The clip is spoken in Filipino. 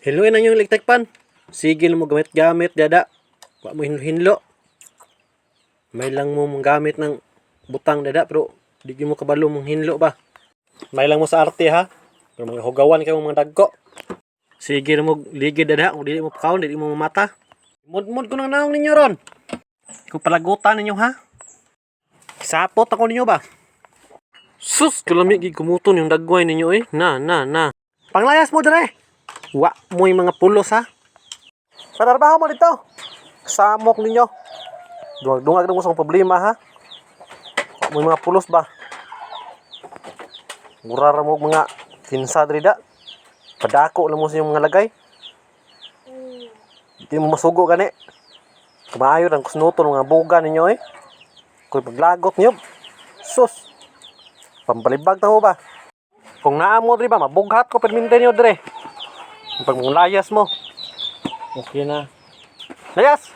Hiluin na yung electric pan. Sige mo gamit-gamit, dada. Wa mo hinlo. May lang mo gamit ng butang, dada, pero di mo kabalo mong hinlo ba. May lang mo sa arte, ha. Pero mga hugawan kayo mga dagko. Sige mo ligid, dada. Kung di mo pakaon, di mo mamata. Mud-mud ko nang naong ninyo ron. Kung palagutan ninyo, ha. Sapot ako ninyo ba. Sus, kalami gigumuton yung dagway ninyo eh. Na. Panglayas mo dire. Wa mo yung mga pulos ha. Panarbaho mo dito. Samok ninyo. Dungag mo sa problema ha. Wa mo yung mga pulos ba. Murara mo mga kinsa drida. Padako lang mo sa yung mga lagay. Hindi mo masugo gani. Kumaayo ang kusnuton mga buga ninyo eh. Kung paglagot niyo. Sus. Pambalibag na mo ba? Kung naamo rin ba, mabughat ko perminte niyo dire. Pag mong layas mo. Okay na. Layas!